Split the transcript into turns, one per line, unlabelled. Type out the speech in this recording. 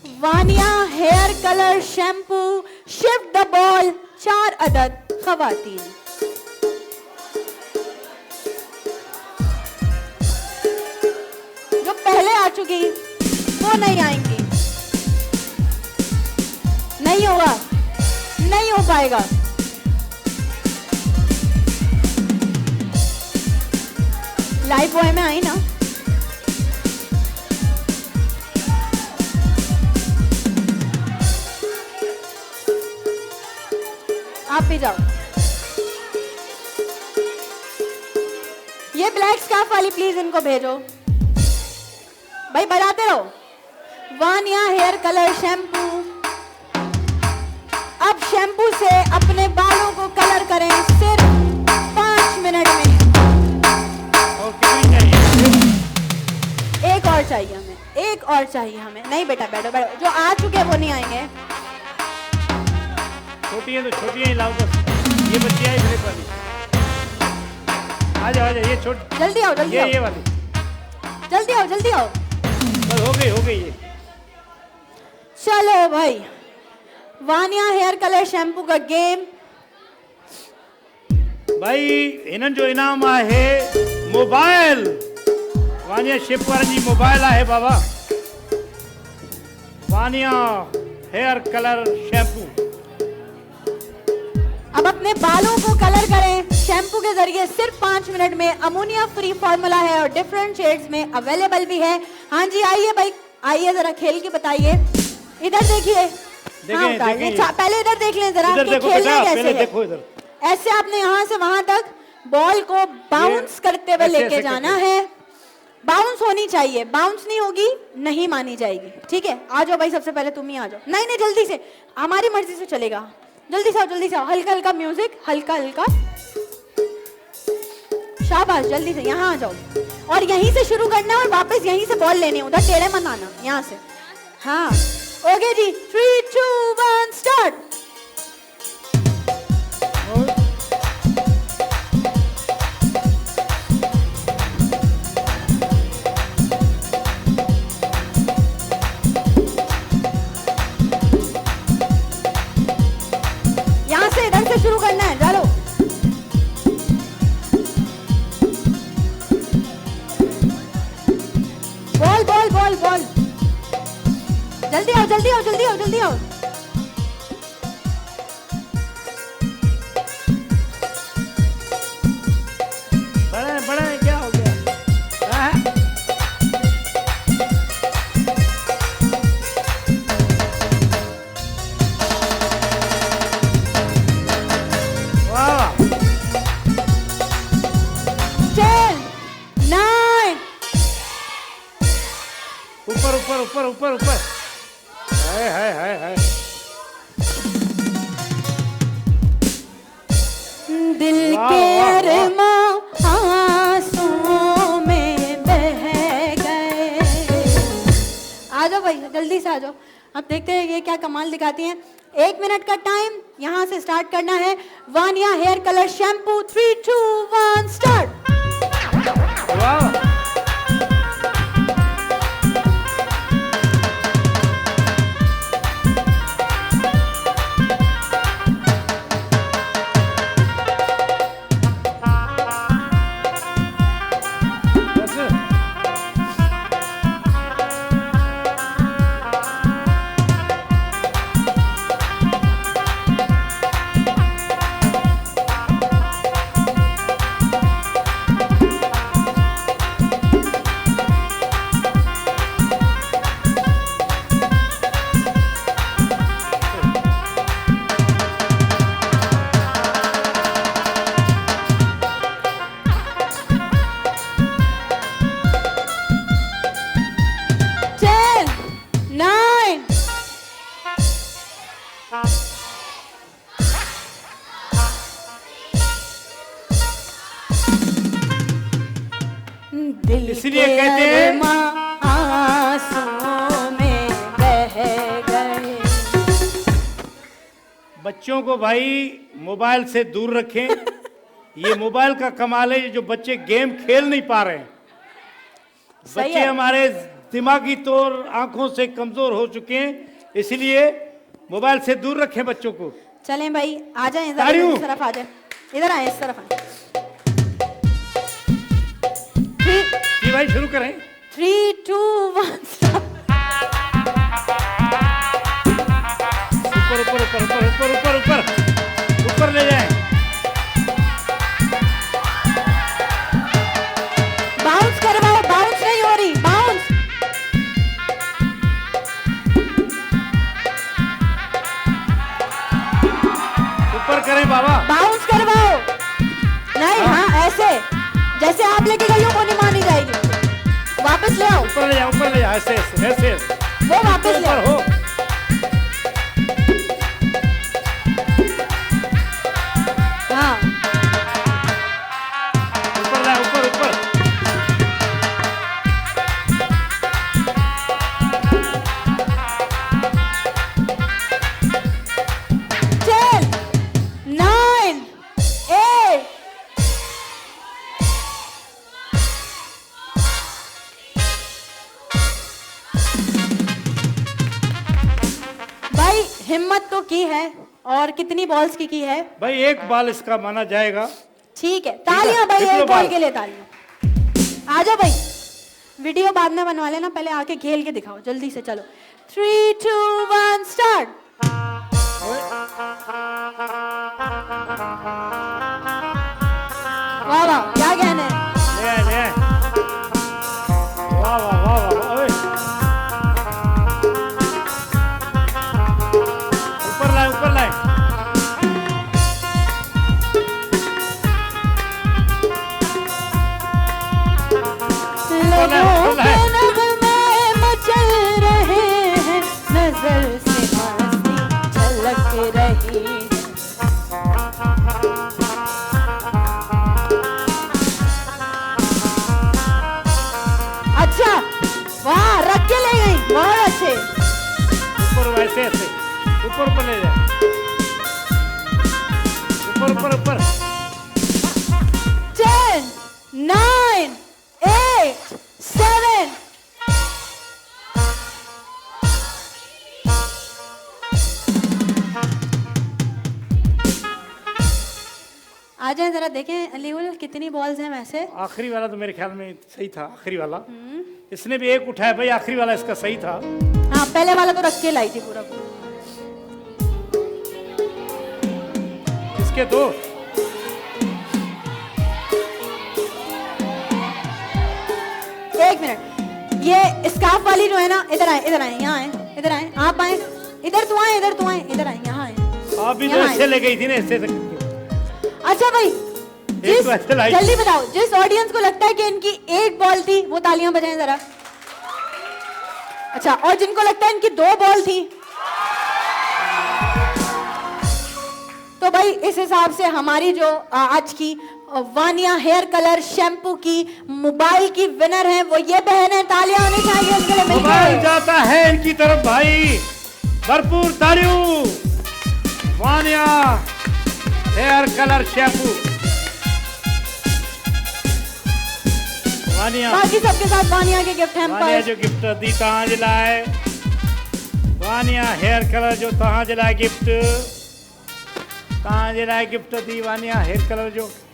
Vaniya hair colour shampoo shift the ball 4 अदद खवातीन। जो पहले आ चुकी वो नहीं आएंगी। नहीं होगा, नहीं हो पाएगा। लाइफ बॉय में आई ना। आप भी जाओ। ये ब्लैक स्कार्फ वाली प्लीज इनको भेजो भाई, बढ़ाते रहो। Vania hair colour shampoo. अब शैम्पू से अपने बालों को कलर करें सिर्फ 5 मिनट में। एक और चाहिए हमें, एक और चाहिए हमें। नहीं बेटा बैठो बैठो, जो आ चुके वो नहीं आएंगे।
छोटी है तो छोटी ही लाओ बस। ये बच्ची आई ब्रेक वाली। आ जाओ ये छोटी।
जल्दी आओ जल्दी आओ।
ये वाली।
जल्दी आओ जल्दी आओ।
बस हो गई ये।
चलो भाई, वानिया हेयर कलर शैम्पू का गेम।
भाई इन्हनि जो इनाम आहे मोबाइल। वानिया शिप वारनि जी मोबाइल आहे बाबा। वानिया हेयर कलर शैम्पू।
अब अपने बालों को कलर करें शैम्पू के जरिए सिर्फ 5 मिनट में। अमोनिया फ्री फॉर्मूला है और डिफरेंट शेड्स में अवेलेबल भी है। हाँ जी आइए भाई, आइए जरा खेल के बताइए। इधर देखिए। हाँ, पहले इधर देख लें जरा कि खेलना कैसे
देखो इधर।
ऐसे आपने यहाँ से वहां तक बॉल को बाउंस करते हुए लेके जाना है। बाउंस होनी चाहिए, बाउंस नहीं होगी नहीं मानी जाएगी। ठीक है, आ जाओ भाई, सबसे पहले तुम ही आ जाओ। नहीं नहीं जल्दी से, हमारी मर्जी से चलेगा। जल्दी से आओ जल्दी से आओ। हल्का हल्का म्यूजिक, हल्का हल्का। शाबाश, जल्दी से यहाँ आ जाओ। और यहीं से शुरू करना है और वापस यहीं से बॉल लेनी है, उधर टेढ़े मत आना, यहाँ से। हाँ ओके जी, 3 2 1 स्टार्ट। यहाँ से इधर से शुरू करना है, चलो। Ball ball ball ball. जल्दी आओ जल्दी आओ जल्दी आओ जल्दी आओ।
बड़ा है क्या हो गया? वाह
10 9।
ऊपर ऊपर ऊपर ऊपर ऊपर। हाय
दिल के अरमां आंसुओं में बह गए। आ जाओ भाई जल्दी से आ जाओ। अब देखते हैं ये क्या कमाल दिखाती हैं। 1 मिनट का टाइम यहाँ से स्टार्ट करना है। Vania hair colour shampoo 3 2 1 start.
वाह इसलिए कहते हैं
आंसुओं में बह गए।
बच्चों को भाई मोबाइल से दूर रखें। ये मोबाइल का कमाल है, ये जो बच्चे गेम खेल नहीं पा रहे हैं। बच्चे हमारे दिमागी तौर आंखों से कमजोर हो चुके हैं, इसलिए मोबाइल से दूर रखें बच्चों को।
चलें भाई, आ जाए इस
ताड़ियों।
तरफ, आ जाए इधर आए, इस तरफ आए।
जी भाई शुरू करें।
3, 2, 1
ऊपर ऊपर ऊपर ऊपर ऊपर ऊपर ऊपर ऊपर ले जाएं।
बाउंस करवाओ, बाउंस नहीं हो रही, बाउंस।
ऊपर करें बाबा।
बाउंस करवाओ। नहीं, हाँ ऐसे जैसे आप लेके गई हो वो नहीं मानी जाएगी। वापस ले आओ,
ऊपर ले जाओ, ऊपर ले जाओ, ऐसे ऐसे ऐसे
वो वापस ले
ऊपर
आओ।
हो।
हाँ,
ऊपर लाए, ऊपर ऊपर।
Ten, 9, 8. भाई हिम्मत तो की है, और कितनी बॉल्स की है?
भाई एक बाल इसका माना जाएगा।
ठीक है, तालियां भाई,
डिप्लो
एक बॉल
बॉल।
के लिए तालियां। आ जाओ भाई, वीडियो बाद में बनवा लेना, पहले आके खेल के दिखाओ जल्दी से। चलो 3, 2, 1 स्टार्ट। वाह वाह, क्या कहने हैं?
ले आए, ले आए। वाह वाह वाह वाह वाह, ओए। ऊपर लाए, ऊपर लाए।
लोगों के नगमे मचल रहे हैं, नजर से मस्ती झलक रही है। अच्छा, वाह, रख के ले गई, बहुत अच्छे।
ऊपर वैसे ऐसे ऊपर ऊपर ले जाए। ऊपर ऊपर ऊपर।
10, 9, 8, 7. आ जाए जरा देखें अलीगुल कितनी बॉल्स हैं वैसे।
आखिरी वाला तो मेरे ख्याल में सही था, आखिरी वाला। इसने भी एक उठाया भाई, आखिरी वाला इसका सही था।
हाँ, पहले वाला तो रख के लाई थी पूरा।
इसके दो।
एक मिनट, ये स्कार्फ वाली जो है ना, इधर आए, इधर आए, यहाँ आए, इधर आए, आप आए, इधर तो आए, इधर तो आए, इधर आए, यहाँ आए।
आप भी तो
यहाँ
ऐसे
आए।
ले गई थी ना, ऐसे से।
अच्छा भाई, जिस
तो ऐसे लाई।
जल्दी बताओ, जिस ऑडियंस को लगता है कि इनकी एक बॉल थी वो तालियां बजाएं जरा। अच्छा, और जिनको लगता है इनकी 2 बॉल थी, तो भाई इस हिसाब से हमारी जो आज की वानिया हेयर कलर शैम्पू की मोबाइल की विनर है वो ये बहन है। तालियां होनी चाहिए उनके लिए
मोबाइल
मिलकर।
जाता है इनकी तरफ भाई, भरपूर तालियों। Vania hair colour shampoo. Vania,
बाकी सबके साथ वानिया के गिफ्ट
वानिया
हैम्पर।
जो गिफ्ट दी तहां जे लाए। वानिया हेयर कलर जो तहां जे लाए गिफ्ट, तहां जे लाए गिफ्ट दी वानिया हेयर कलर जो।